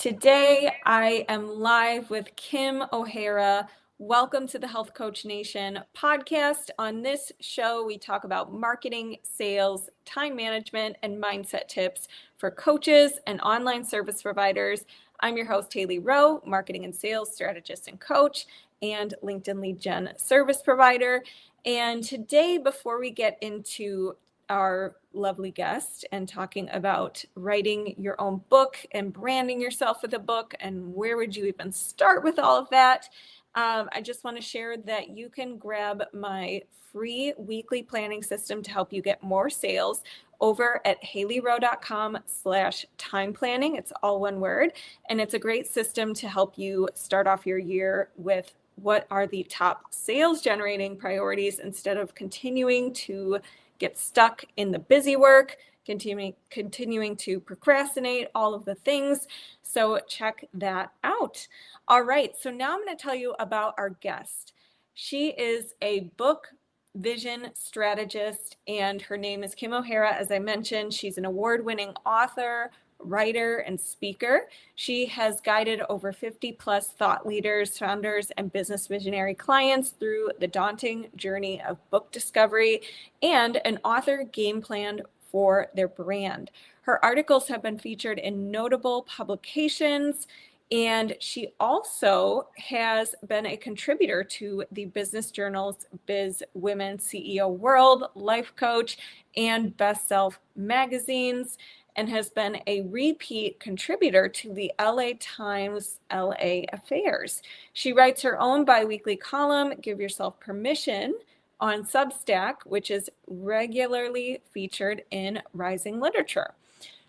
Today, I am live with Kim O'Hara. Welcome to the Health Coach Nation podcast. On this show, we talk about marketing, sales, time management, and mindset tips for coaches and online service providers. I'm your host, Haley Rowe, marketing and sales strategist and coach, and LinkedIn lead gen service provider. And today, before we get into our lovely guest and talking about writing your own book and branding yourself with a book and where would you even start with all of that. I just want to share that you can grab my free weekly planning system to help you get more sales over at haleyrowe.com/time planning. It's all one word. And it's a great system to help you start off your year with what are the top sales generating priorities instead of continuing to get stuck in the busy work, continuing to procrastinate, all of the things. So check that out. All right, so now I'm going to tell you about our guest. She is a book vision strategist, and her name is Kim O'Hara. As I mentioned, she's an award-winning author, writer, and speaker. She has guided over 50 plus thought leaders, founders, and business visionary clients through the daunting journey of book discovery and an author game plan for their brand. Her articles have been featured in notable publications, and she also has been a contributor to the Business Journal's Biz Women CEO World, Life Coach, and Best Self magazines, and has been a repeat contributor to the LA Times LA Affairs. She writes her own biweekly column, Give Yourself Permission, on Substack, which is regularly featured in Rising Literature.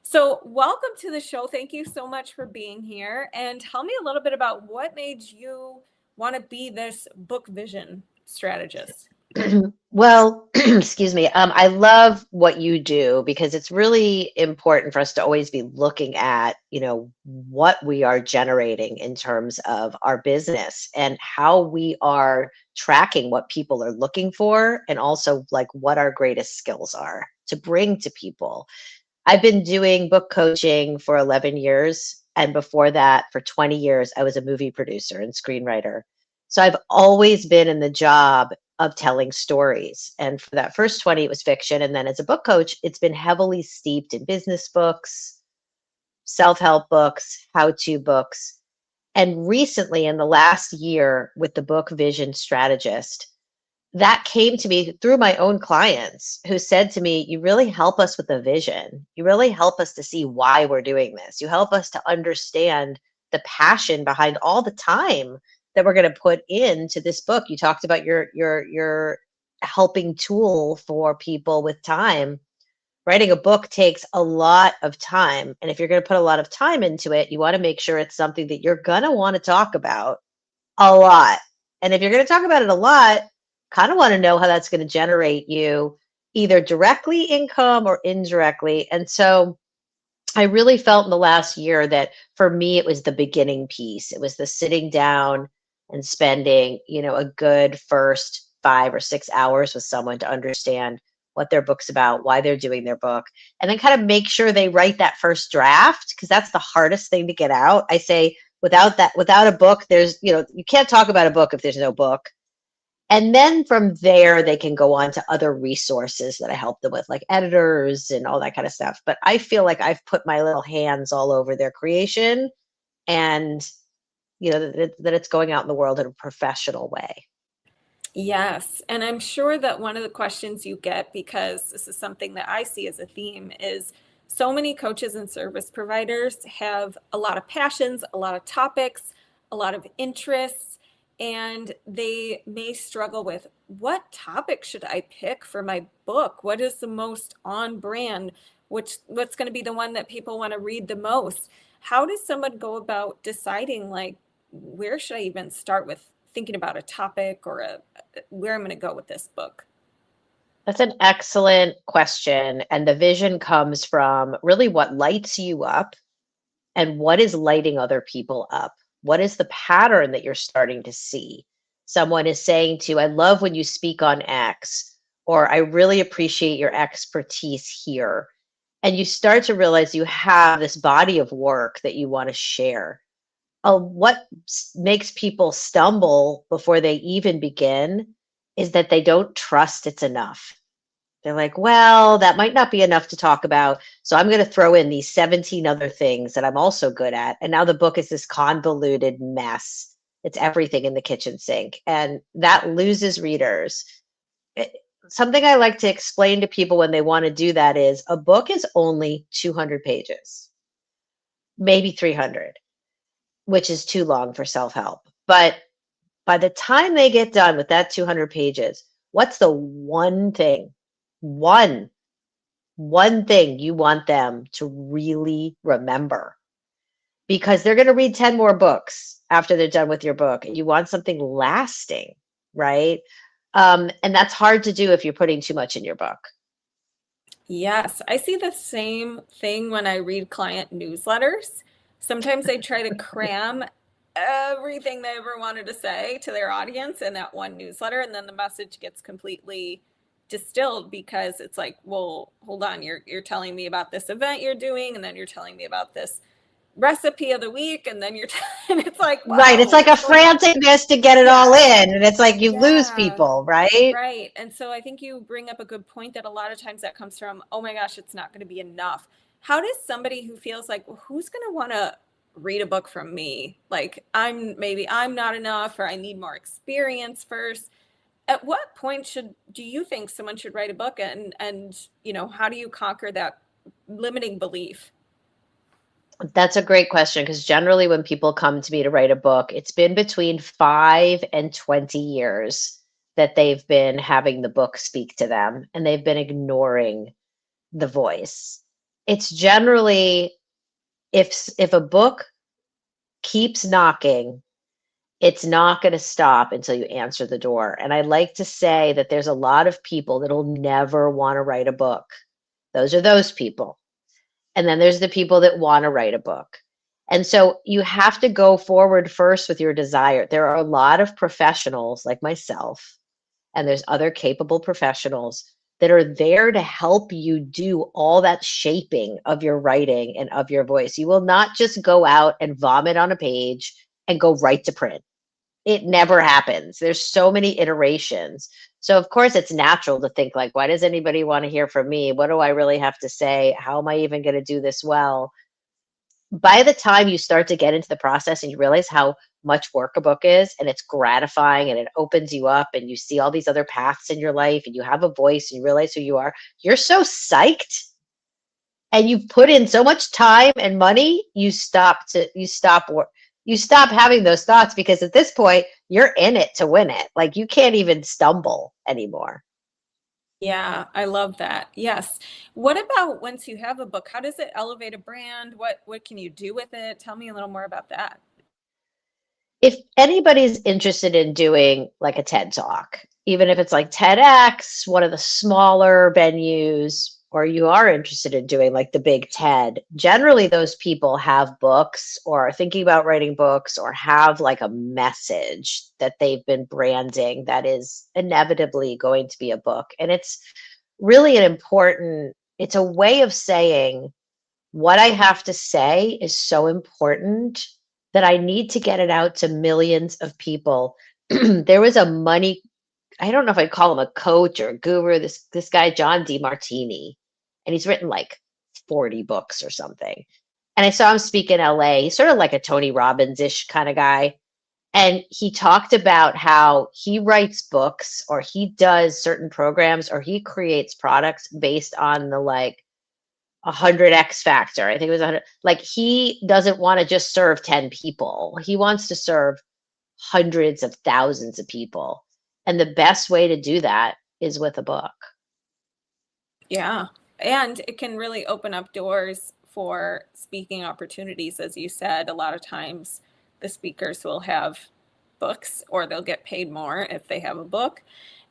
So welcome to the show. Thank you so much for being here. And tell me a little bit about what made you want to be this book vision strategist. Well, excuse me. I love what you do because it's really important for us to always be looking at, what we are generating in terms of our business and how we are tracking what people are looking for and also like what our greatest skills are to bring to people. I've been doing book coaching for 11 years. And before that, for 20 years, I was a movie producer and screenwriter. So I've always been in the job of telling stories. And for that first 20, it was fiction. And then as a book coach, it's been heavily steeped in business books, self-help books, how-to books. And recently, in the last year with the book Vision Strategist, that came to me through my own clients who said to me, you really help us with the vision. You really help us to see why we're doing this. You help us to understand the passion behind all the time that we're going to put into this book. You talked about your helping tool for people with time. Writing a book takes a lot of time. And if you're going to put a lot of time into it, you want to make sure it's something that you're going to want to talk about a lot. And if you're going to talk about it a lot, kind of want to know how that's going to generate you either directly income or indirectly. And so I really felt in the last year that for me, it was the beginning piece. It was the sitting down and spending, a good first 5 or 6 hours with someone to understand what their book's about, why they're doing their book, and then kind of make sure they write that first draft, because that's the hardest thing to get out. I say without a book, there's, you can't talk about a book if there's no book. And then from there, they can go on to other resources that I help them with, like editors and all that kind of stuff. But I feel like I've put my little hands all over their creation and, that it's going out in the world in a professional way. Yes. And I'm sure that one of the questions you get, because this is something that I see as a theme, is so many coaches and service providers have a lot of passions, a lot of topics, a lot of interests, and they may struggle with what topic should I pick for my book? What is the most on brand? What's going to be the one that people want to read the most? How does someone go about deciding, like, where should I even start with thinking about a topic or where I'm going to go with this book? That's an excellent question. And the vision comes from really what lights you up and what is lighting other people up. What is the pattern that you're starting to see? Someone is saying to you, I love when you speak on X, or I really appreciate your expertise here. and you start to realize you have this body of work that you want to share. What makes people stumble before they even begin is that they don't trust it's enough. They're like, well, that might not be enough to talk about. So I'm going to throw in these 17 other things that I'm also good at. And now the book is this convoluted mess. It's everything in the kitchen sink. And that loses readers. It- Something I like to explain to people when they want to do that is a book is only 200 pages, maybe 300, which is too long for self help. But by the time they get done with that 200 pages, what's the one thing, one one thing you want them to really remember, because they're going to read 10 more books after they're done with your book, and you want something lasting, right? And that's hard to do if you're putting too much in your book. Yes, I see the same thing when I read client newsletters. Sometimes they try to cram everything they ever wanted to say to their audience in that one newsletter, and then the message gets completely distilled because it's like, well, hold on, you're telling me about this event you're doing, and then you're telling me about this recipe of the week, and then and it's like, Right, it's whoa, like a what's going on? franticness to get it all Yes. in, and it's like you lose Yeah. people, right? Right. And so I think you bring up a good point that a lot of times that comes from, oh my gosh, it's not going to be enough. How does somebody who feels like, well, who's going to want to read a book from me? Like I'm not enough, or I need more experience first. At what point do you think someone should write a book, and how do you conquer that limiting belief? That's a great question, because generally when people come to me to write a book, it's been between 5 and 20 years that they've been having the book speak to them, and they've been ignoring the voice. It's generally, if a book keeps knocking, it's not going to stop until you answer the door. And I like to say that there's a lot of people that'll never want to write a book. Those are those people. And then there's the people that want to write a book. And so you have to go forward first with your desire. There are a lot of professionals like myself, and there's other capable professionals that are there to help you do all that shaping of your writing and of your voice. You will not just go out and vomit on a page and go right to print. It never happens. There's so many iterations. So of course it's natural to think like, why does anybody want to hear from me? What do I really have to say? How am I even going to do this well? By the time you start to get into the process and you realize how much work a book is, and it's gratifying and it opens you up, and you see all these other paths in your life, and you have a voice and you realize who you are, you're so psyched, and you've put in so much time and money, you stop having those thoughts, because at this point you're in it to win it. Like you can't even stumble anymore. Yeah, I love that. Yes. What about once you have a book? How does it elevate a brand? What can you do with it? Tell me a little more about that. If anybody's interested in doing like a TED Talk, even if it's like TEDx, one of the smaller venues, or you are interested in doing like the big TED, generally those people have books or are thinking about writing books, or have like a message that they've been branding that is inevitably going to be a book. And it's really it's a way of saying, what I have to say is so important that I need to get it out to millions of people. There was a money, I don't know if I'd call him a coach or a guru, this guy, John DeMartini, and he's written like 40 books or something. And I saw him speak in LA. He's sort of like a Tony Robbins-ish kind of guy. And he talked about how he writes books, or he does certain programs, or he creates products based on the like 100x factor. I think it was 100. Like he doesn't want to just serve 10 people. He wants to serve hundreds of thousands of people. And the best way to do that is with a book. Yeah. And it can really open up doors for speaking opportunities. As you said, a lot of times the speakers will have books, or they'll get paid more if they have a book.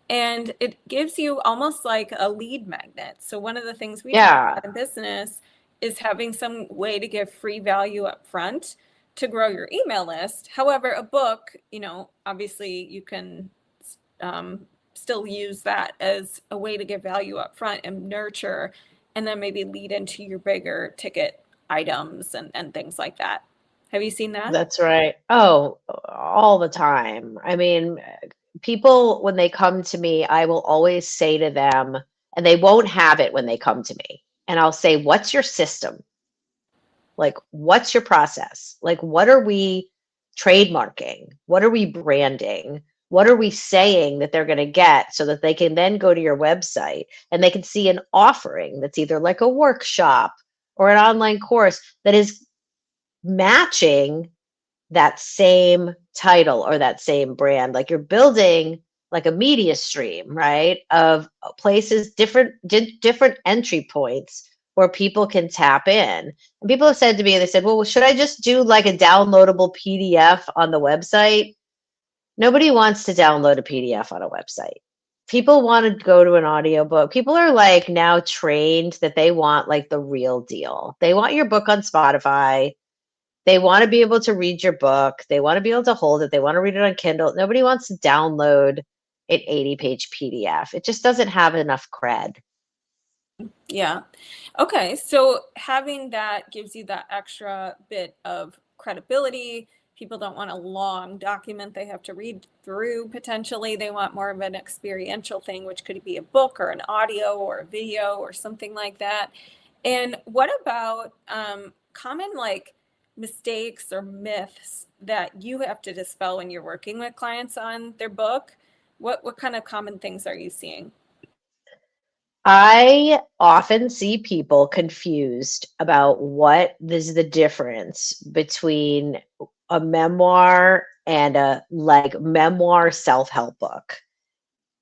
And it gives you almost like a lead magnet. So one of the things we talk Yeah. about in business is having some way to give free value up front to grow your email list. However, a book, obviously you can still use that as a way to give value up front and nurture and then maybe lead into your bigger ticket items and things like that. Have you seen that? That's right. Oh, all the time. I mean, people, when they come to me, I will always say to them, and they won't have it when they come to me. And I'll say, what's your system? Like, what's your process? Like, what are we trademarking? What are we branding? What are we saying that they're going to get so that they can then go to your website and they can see an offering that's either like a workshop or an online course that is matching that same title or that same brand. Like you're building like a media stream, right? Of places, different entry points where people can tap in. And people have said to me, they said, well, should I just do like a downloadable PDF on the website? Nobody wants to download a PDF on a website. People want to go to an audiobook. People are like now trained that they want like the real deal. They want your book on Spotify. They want to be able to read your book. They want to be able to hold it. They want to read it on Kindle. Nobody wants to download an 80-page PDF. It just doesn't have enough cred. Yeah. Okay. So having that gives you that extra bit of credibility. People don't want a long document they have to read through potentially. They want more of an experiential thing, which could be a book or an audio or a video or something like that. And what about common like mistakes or myths that you have to dispel when you're working with clients on their book? What kind of common things are you seeing? I often see people confused about what is the difference between a memoir and a like memoir self-help book.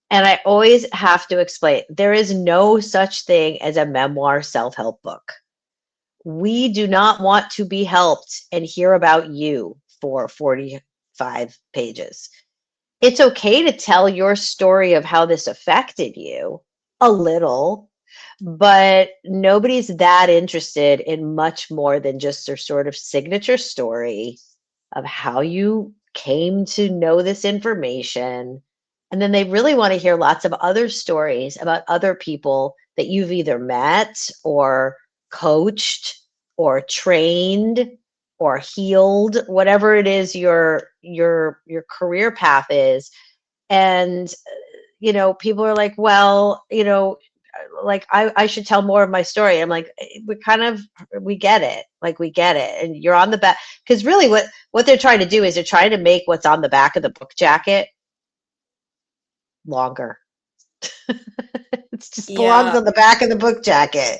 And I always have to explain there is no such thing as a memoir self-help book. We do not want to be helped and hear about you for 45 pages. It's okay to tell your story of how this affected you a little, but nobody's that interested in much more than just their sort of signature story of how you came to know this information. And then they really want to hear lots of other stories about other people that you've either met or coached or trained or healed, whatever it is your career path is. And people are like, well, like I should tell more of my story. I'm like, we get it. Like we get it. And you're on the back because really what they're trying to do is they're trying to make what's on the back of the book jacket longer. It just belongs Yeah. on the back of the book jacket.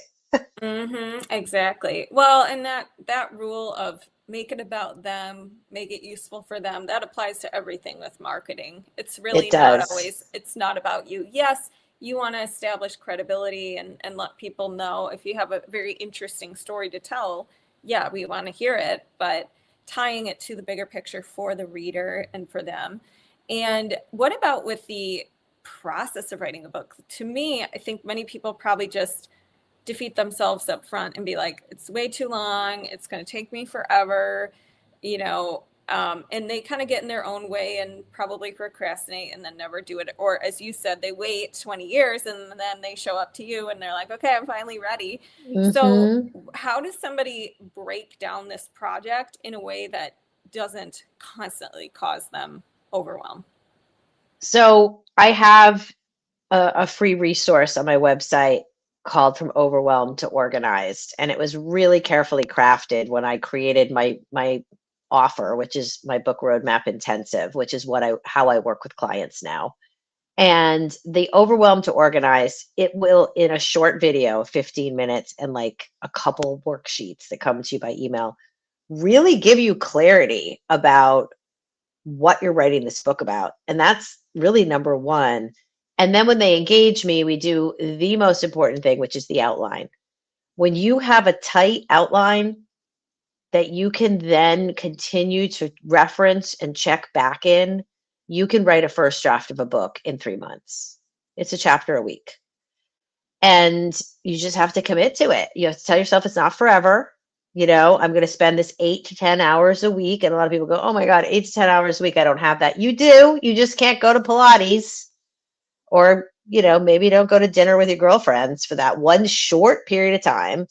Exactly. Well, and that rule of make it about them, make it useful for them, that applies to everything with marketing. It's It really not does. always, it's not about you. Yes, you want to establish credibility and let people know if you have a very interesting story to tell. Yeah, we want to hear it, but tying it to the bigger picture for the reader and for them. And what about with the process of writing a book? To me, I think many people probably just defeat themselves up front and be like, it's way too long. It's going to take me forever, and they kind of get in their own way and probably procrastinate and then never do it. Or as you said, they wait 20 years and then they show up to you and they're like, okay, I'm finally ready. So Hmm. how does somebody break down this project in a way that doesn't constantly cause them overwhelm? So I have a free resource on my website called From Overwhelmed to Organized. And it was really carefully crafted when I created my offer, which is my book roadmap intensive, which is how I work with clients now. And the Overwhelmed to Organize, it will in a short video, 15 minutes, and like a couple worksheets that come to you by email, really give you clarity about what you're writing this book about. And that's really number one. And then when they engage me, we do the most important thing, which is the outline. When you have a tight outline that you can then continue to reference and check back in, you can write a first draft of a book in 3 months. It's a chapter a week. And you just have to commit to it. You have to tell yourself it's not forever. I'm going to spend this 8 to 10 hours a week. And a lot of people go, oh my God, 8 to 10 hours a week. I don't have that. You do. You just can't go to Pilates or maybe don't go to dinner with your girlfriends for that one short period of time.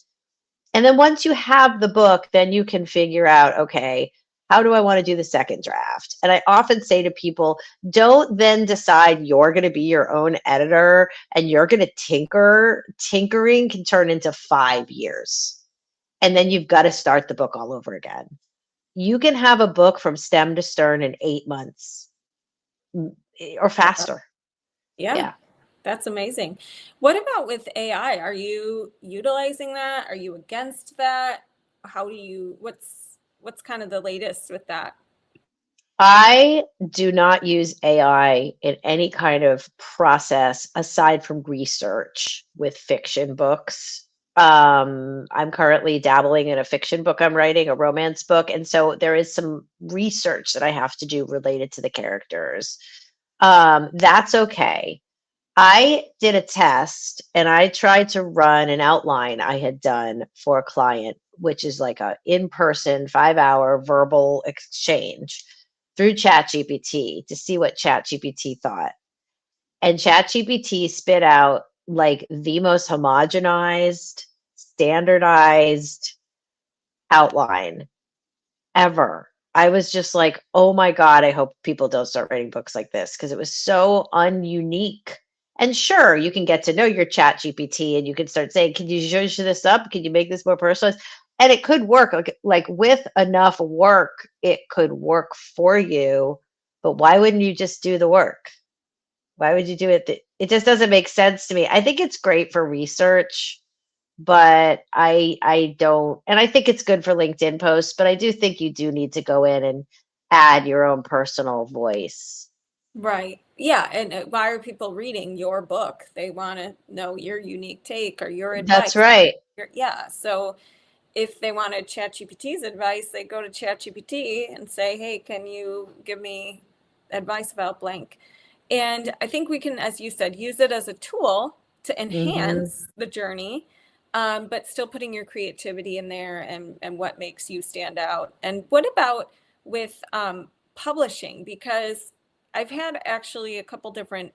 And then once you have the book, then you can figure out, okay, how do I want to do the second draft? And I often say to people, don't then decide you're going to be your own editor and you're going to tinker. Tinkering can turn into 5 years. And then you've got to start the book all over again. You can have a book from stem to stern in 8 months or faster. Yeah, Yeah. that's amazing. What about with AI? Are you utilizing that? Are you against that? What's kind of the latest with that? I do not use AI in any kind of process aside from research with fiction books. I'm currently dabbling in a fiction book I'm writing, a romance book. And so there is some research that I have to do related to the characters. That's okay. I did a test and I tried to run an outline I had done for a client, which is like a in-person 5-hour verbal exchange through ChatGPT to see what ChatGPT thought. And ChatGPT spit out like the most homogenized, standardized outline ever. I was just like, oh my God, I hope people don't start writing books like this because it was so ununique. And sure, you can get to know your chat GPT and you can start saying, can you zhuzh this up? Can you make this more personalized? And it could work. Like with enough work, it could work for you. But why wouldn't you just do the work? Why would you do it? It just doesn't make sense to me. I think it's great for research, but I don't, and I think it's good for LinkedIn posts, but I do think you do need to go in and add your own personal voice. Right. Yeah. And why are people reading your book? They want to know your unique take or your That's advice. right. Yeah. So if they wanted ChatGPT's advice, they go to ChatGPT and say, hey, can you give me advice about blank? And I think we can, as you said, use it as a tool to Hmm. enhance the journey, but still putting your creativity in there and what makes you stand out. And what about with publishing? Because I've had actually a couple different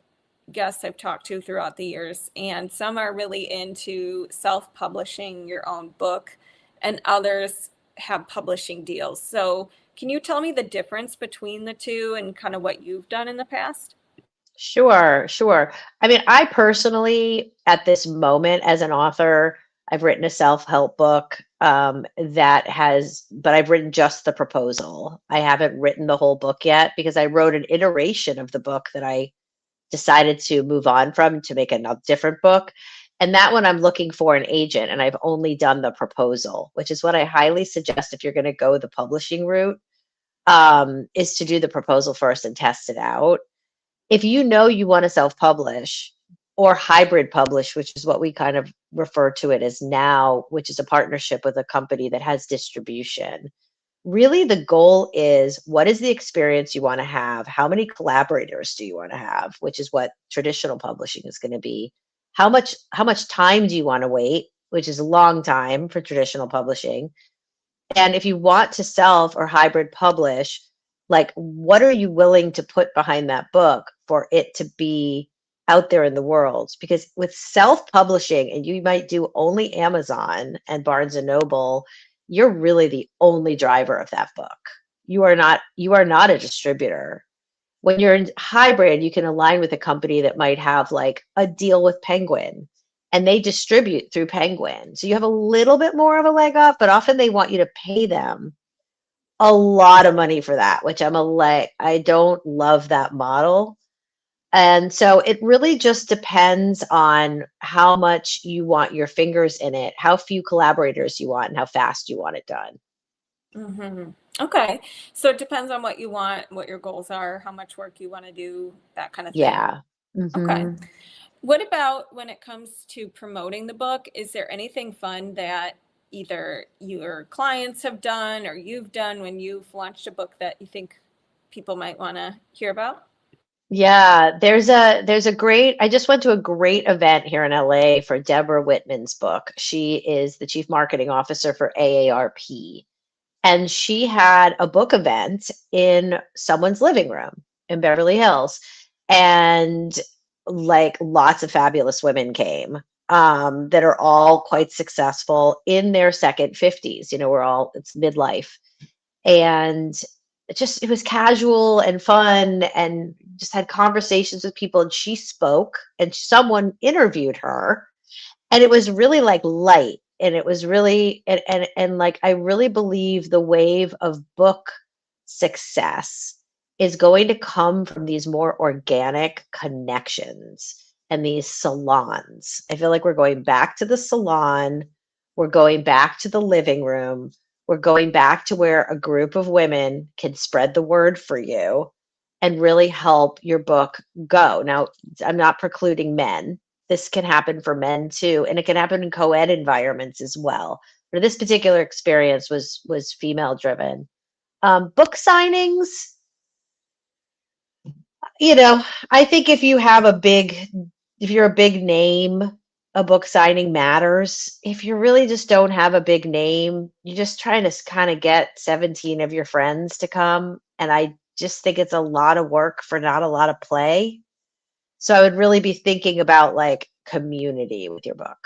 guests I've talked to throughout the years, and some are really into self-publishing your own book, and others have publishing deals. So, can you tell me the difference between the two and kind of what you've done in the past? Sure, sure. I mean, I personally, at this moment as an author, I've written a self-help book but I've written just the proposal. I haven't written the whole book yet because I wrote an iteration of the book that I decided to move on from to make a different book. And that one I'm looking for an agent, and I've only done the proposal, which is what I highly suggest if you're going to go the publishing route, is to do the proposal first and test it out. If you know you want to self-publish or hybrid publish, which is what we kind of refer to it as now, which is a partnership with a company that has distribution. Really, the goal is what is the experience you want to have? How many collaborators do you want to have? Which is what traditional publishing is going to be. How much time do you want to wait? Which is a long time for traditional publishing. And if you want to self or hybrid publish, like what are you willing to put behind that book for it to be out there in the world? Because with self-publishing, and you might do only Amazon and Barnes and Noble, you're really the only driver of that book. You are not a distributor. When you're in hybrid, you can align with a company that might have like a deal with Penguin and they distribute through Penguin. So you have a little bit more of a leg up, but often they want you to pay them a lot of money for that, which I don't love that model. And so it really just depends on how much you want your fingers in it, how few collaborators you want, and how fast you want it done. Hmm. Okay. So it depends on what you want, what your goals are, how much work you want to do, that kind of thing. Yeah. Okay. Hmm. What about when it comes to promoting the book? Is there anything fun that either your clients have done or you've done when you've launched a book that you think people might want to hear about? Yeah, there's a great I just went to a great event here in LA for Deborah Whitman's book. She is the chief marketing officer for AARP. And she had a book event in someone's living room in Beverly Hills. And like lots of fabulous women came, that are all quite successful in their second 50s. You know, we're all, it's midlife. And it was casual and fun, and just had conversations with people. And she spoke, and someone interviewed her, and it was really like light, and it was really, and like I really believe the wave of book success is going to come from these more organic connections and these salons. I feel like we're going back to the salon, we're going back to the living room, we're going back to where a group of women can spread the word for you and really help your book go. Now, I'm not precluding men. This can happen for men too, and it can happen in co-ed environments as well. But this particular experience was female driven. Book signings, you know, I think if you're a big name, a book signing matters. If you really just don't have a big name, you're just trying to kind of get 17 of your friends to come. And I just think it's a lot of work for not a lot of play. So I would really be thinking about like community with your book.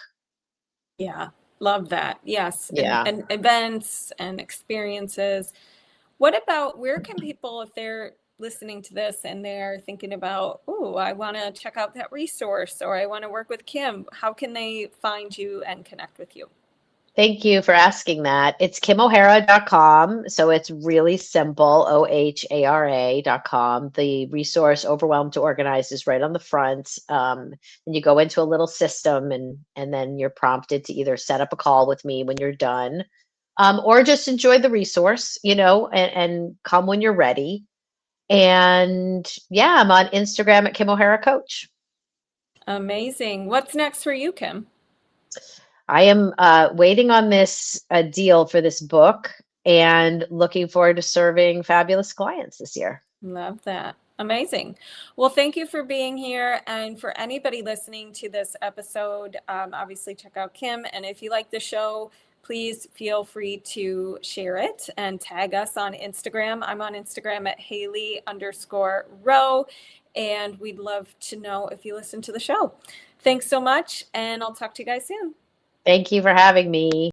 Yeah, love that. Yes, Yeah. and events and experiences. What about where can people, if they're listening to this and they're thinking about, oh, I want to check out that resource or I want to work with Kim, how can they find you and connect with you? Thank you for asking that. It's kimohara.com. So it's really simple, ohara.com. The resource Overwhelm to Organize is right on the front. And you go into a little system, and then you're prompted to either set up a call with me when you're done, or just enjoy the resource, and come when you're ready. And yeah, I'm on Instagram at Kim O'Hara Coach. Amazing. What's next for you, Kim? I am waiting on this deal for this book and looking forward to serving fabulous clients this year. Love that. Amazing. Well, thank you for being here. And for anybody listening to this episode, obviously check out Kim. And if you like the show, please feel free to share it and tag us on Instagram. I'm on Instagram at Haley_Rowe. And we'd love to know if you listen to the show. Thanks so much. And I'll talk to you guys soon. Thank you for having me.